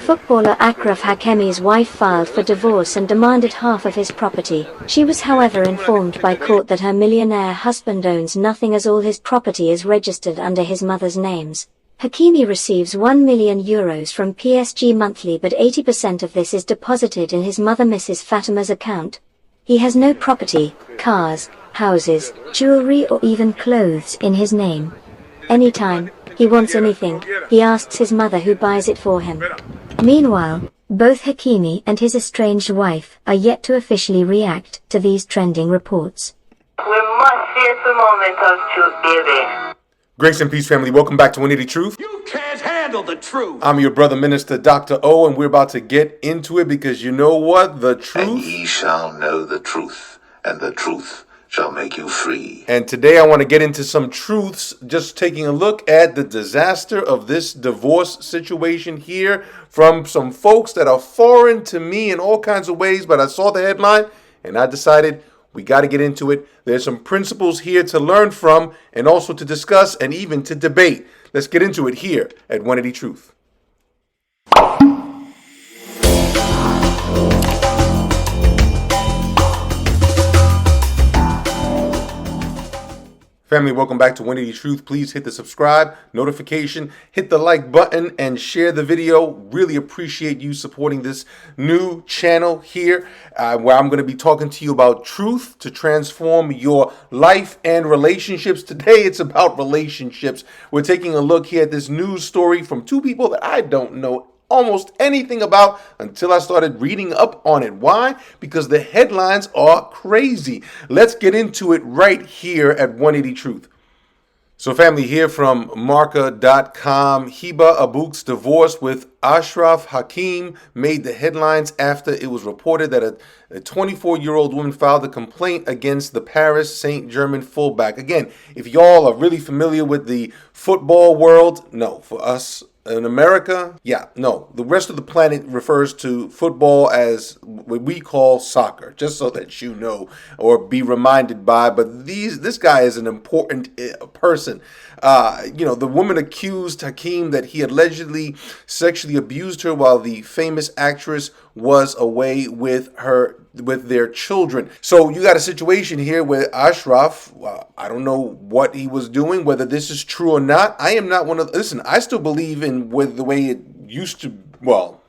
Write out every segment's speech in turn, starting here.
Footballer Achraf Hakimi's wife filed for divorce and demanded half of his property. She was however informed by court that her millionaire husband owns nothing as all his property is registered under his mother's names. Hakimi receives €1 million from PSG monthly, but 80% of this is deposited in his mother Mrs. Fatima's account. He has no property, cars, houses, jewelry or even clothes in his name. Anytime he wants anything, he asks his mother, who buys it for him. Meanwhile, both Hakimi and his estranged wife are yet to officially react to these trending reports. We must face the moment of truth, baby. Grace and peace, family. Welcome back to 180 Truth. You can't handle the truth. I'm your brother, Minister Dr. O, and we're about to get into it because you know what? The truth. And ye shall know the truth, and the truth shall make you free. And today I want to get into some truths, just taking a look at the disaster of this divorce situation here from some folks that are foreign to me in all kinds of ways, but I saw the headline and I decided we got to get into it. There's some principles here to learn from and also to discuss and even to debate. Let's get into it here at 180 Truth. Family, welcome back to 180 Truth. Please hit the subscribe, notification, hit the like button, and share the video. Really appreciate you supporting this new channel here where I'm going to be talking to you about truth to transform your life and relationships. Today, it's about relationships. We're taking a look here at this news story from two people that I don't know almost anything about until I started reading up on it. Why? Because the headlines are crazy. Let's get into it right here at 180 Truth. So family, here from marca.com, Hiba Abouk's divorce with Achraf Hakimi made the headlines after it was reported that a 24-year-old woman filed a complaint against the Paris Saint-Germain fullback. Again, if y'all are really familiar with the football world, no. For us in America, no. The rest of the planet refers to football as what we call soccer, just so that you know or be reminded by. But this guy is an important person. The woman accused Hakimi that he allegedly sexually abused her while the famous actress was away with their children. So you got a situation here where Achraf, I don't know what he was doing, whether this is true or not. I am not one of, listen, I still believe in the way it used to,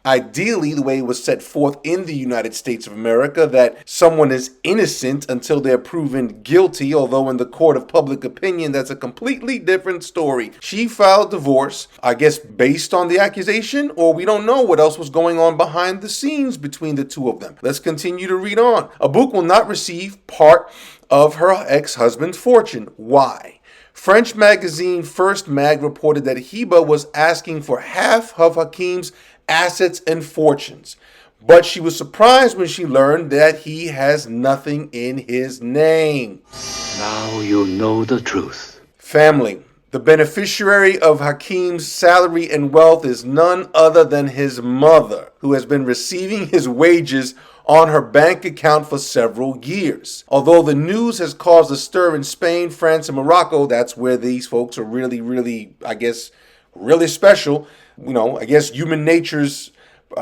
ideally the way it was set forth in the United States of America, that someone is innocent until they're proven guilty, although in the court of public opinion, that's a completely different story. She filed divorce, I guess based on the accusation, or we don't know what else was going on behind the scenes between the two of them. Let's continue to read on. Abouk will not receive part of her ex-husband's fortune. Why? French magazine First Mag reported that Hiba was asking for half of Hakim's assets and fortunes, but she was surprised when she learned that he has nothing in his name. Now you know the truth. Family, the beneficiary of Hakim's salary and wealth is none other than his mother, who has been receiving his wages on her bank account for several years. Although the news has caused a stir in Spain, France, and Morocco, that's where these folks are really, really special. I guess human nature's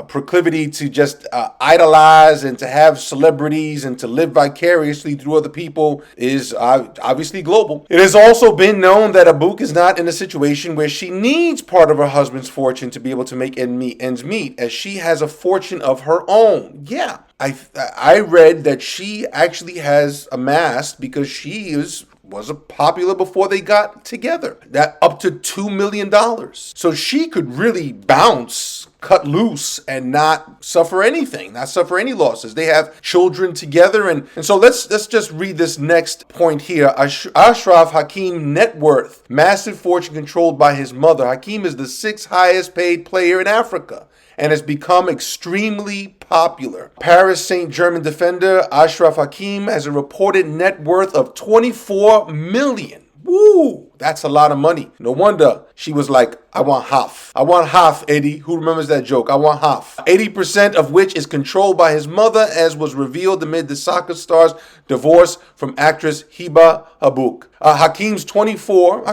proclivity to just idolize and to have celebrities and to live vicariously through other people is obviously global. It has also been known that Abouk is not in a situation where she needs part of her husband's fortune to be able to make ends meet, as she has a fortune of her own. Yeah, I read that she actually has amassed, because she was popular before they got together, that up to $2 million. So she could really bounce, cut loose, and not suffer anything, not suffer any losses. They have children together. And so let's just read this next point here. Achraf Hakimi net worth, massive fortune controlled by his mother. Hakimi is the 6th highest paid player in Africa and has become extremely popular. Paris Saint-Germain defender Achraf Hakimi has a reported net worth of $24 million. Woo! That's a lot of money. No wonder she was like, I want half. I want half, Eddie. Who remembers that joke? I want half. 80% of which is controlled by his mother, as was revealed amid the soccer star's divorce from actress Hiba Abouk. Hakeem 24. I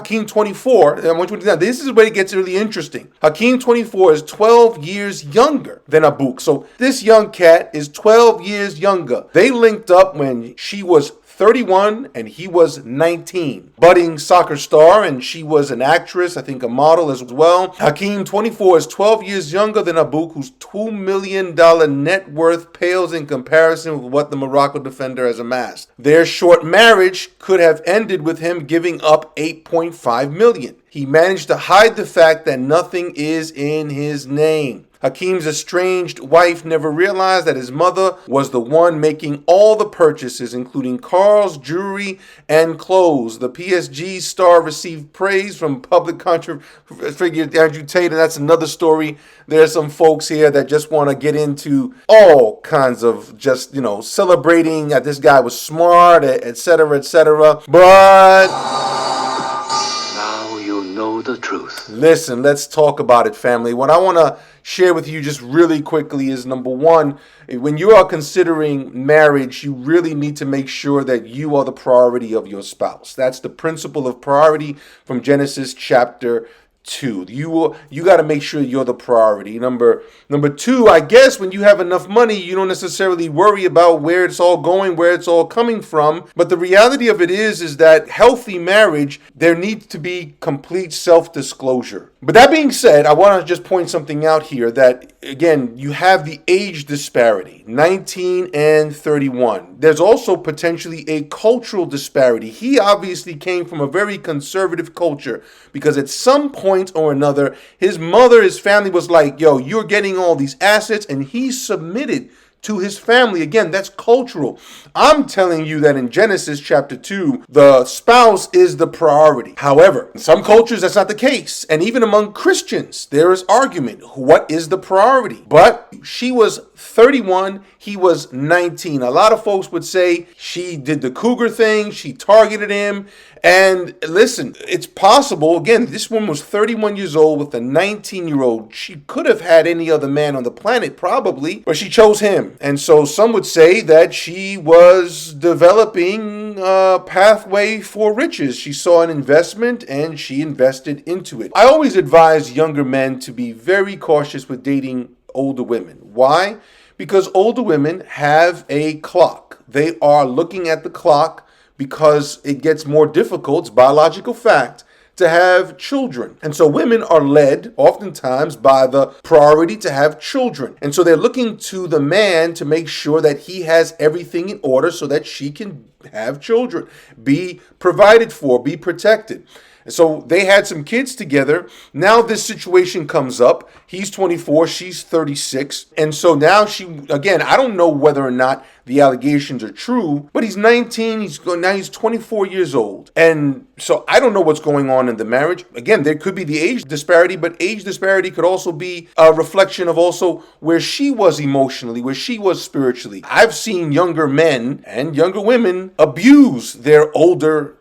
want you to know, this is where it gets really interesting. Hakeem 24 is 12 years younger than Abouk. So this young cat is 12 years younger. They linked up when she was 31 and he was 19. Budding soccer star, and she was an actress, I think a model as well. Hakeem 24 is 12 years younger than Abouk, whose $2 million net worth pales in comparison with what the Morocco defender has amassed. Their short marriage could have ended with him giving up $8.5 million. He managed to hide the fact that nothing is in his name. Hakeem's estranged wife never realized that his mother was the one making all the purchases, including cars, jewelry, and clothes. The PSG star received praise from public figure Andrew Tate, and that's another story. There's some folks here that just want to get into all kinds of just, celebrating that this guy was smart, etc., etc. But Now you know the truth. listen, let's talk about it, family. What I want to share with you just really quickly is, number one, when you are considering marriage, you really need to make sure that you are the priority of your spouse. That's the principle of priority from Genesis chapter 2. You got to make sure you're the priority. Number two, I guess when you have enough money, you don't necessarily worry about where it's all going, where it's all coming from. But the reality of it is that healthy marriage, there needs to be complete self-disclosure. But that being said, I want to just point something out here that, again, you have the age disparity, 19 and 31. There's also potentially a cultural disparity. He obviously came from a very conservative culture because at some point or another, his family was like, yo, you're getting all these assets, and he submitted to his family. Again, that's cultural. I'm telling you that in Genesis chapter 2, the spouse is the priority. However, in some cultures, that's not the case. And even among Christians, there is argument. What is the priority? But she was 31, he was 19. A lot of folks would say she did the cougar thing, she targeted him. And listen, it's possible. Again, this woman was 31 years old with a 19-year-old. She could have had any other man on the planet, probably, but she chose him. And so some would say that she was developing a pathway for riches. She saw an investment and she invested into it. I always advise younger men to be very cautious with dating older women. Why? Because older women have a clock. They are looking at the clock because it gets more difficult, it's biological fact, to have children. And so women are led oftentimes by the priority to have children. And so they're looking to the man to make sure that he has everything in order so that she can have children, be provided for, be protected. And so they had some kids together. Now this situation comes up. He's 24, she's 36. And so now again, I don't know whether or not the allegations are true, but he's 19, he's 24 years old. And so I don't know what's going on in the marriage. Again, there could be the age disparity, but age disparity could also be a reflection of also where she was emotionally, where she was spiritually. I've seen younger men and younger women abuse their older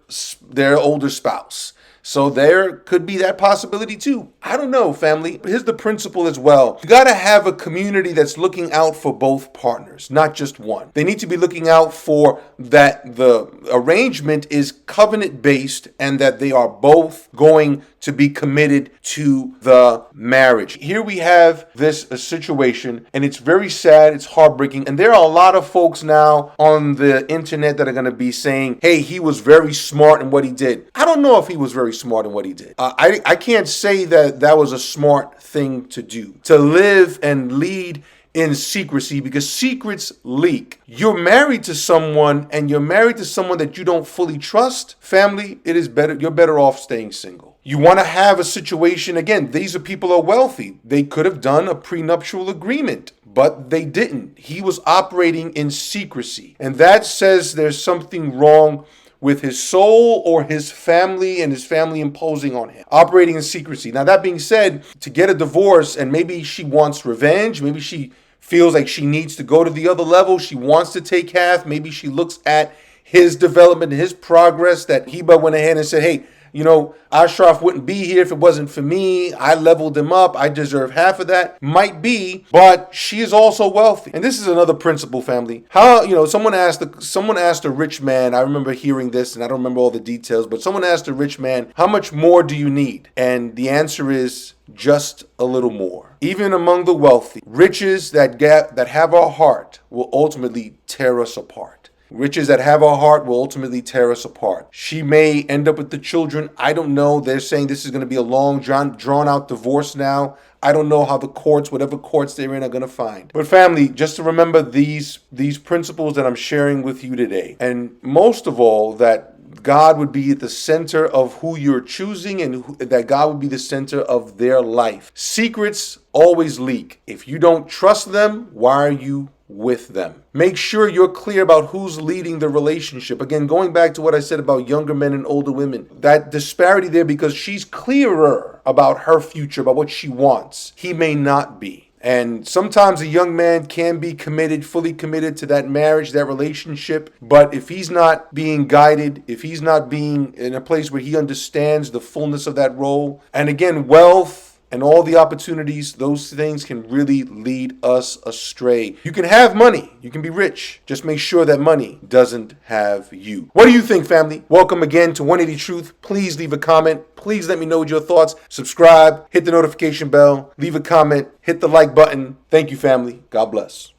spouse. So there could be that possibility too. I don't know, family. But here's the principle as well. You got to have a community that's looking out for both partners, not just one. They need to be looking out for that the arrangement is covenant-based and that they are both going to be committed to the marriage. Here we have this situation, and it's very sad, it's heartbreaking, and there are a lot of folks now on the internet that are going to be saying, hey, he was very smart in what he did. I don't know if he was very smart in what he did. I can't say that was a smart thing to do, to live and lead in secrecy, because secrets leak. You're married to someone and you're married to someone that you don't fully trust. Family, you're better off staying single. You want to have a situation, again, these are people who are wealthy. They could have done a prenuptial agreement, but they didn't. He was operating in secrecy. And that says there's something wrong with his soul or his family and his family imposing on him, operating in secrecy. Now, that being said, to get a divorce, and maybe she wants revenge, maybe she feels like she needs to go to the other level, she wants to take half, maybe she looks at his development, his progress, that Hiba went ahead and said, hey, Achraf wouldn't be here if it wasn't for me. I leveled him up. I deserve half of that. Might be, but she is also wealthy. And this is another principle, family. Someone asked a rich man, I remember hearing this and I don't remember all the details, but someone asked a rich man, how much more do you need? And the answer is just a little more. Even among the wealthy, riches that have our heart will ultimately tear us apart. Riches that have our heart will ultimately tear us apart. She may end up with the children. I don't know. They're saying this is going to be a long, drawn out divorce now. I don't know how the courts, whatever courts they're in, are going to find. But family, just to remember these principles that I'm sharing with you today. And most of all, that God would be at the center of who you're choosing and that God would be the center of their life. Secrets always leak. If you don't trust them, why are you with them? Make sure you're clear about who's leading the relationship. Again, going back to what I said about younger men and older women, that disparity there, because she's clearer about her future, about what she wants. He may not be. And sometimes a young man can be committed, fully committed to that marriage, that relationship. But if he's not being guided, if he's not being in a place where he understands the fullness of that role, and again, wealth and all the opportunities, those things can really lead us astray. You can have money. You can be rich. Just make sure that money doesn't have you. What do you think, family? Welcome again to 180 Truth. Please leave a comment. Please let me know your thoughts. Subscribe, hit the notification bell, leave a comment, hit the like button. Thank you, family. God bless.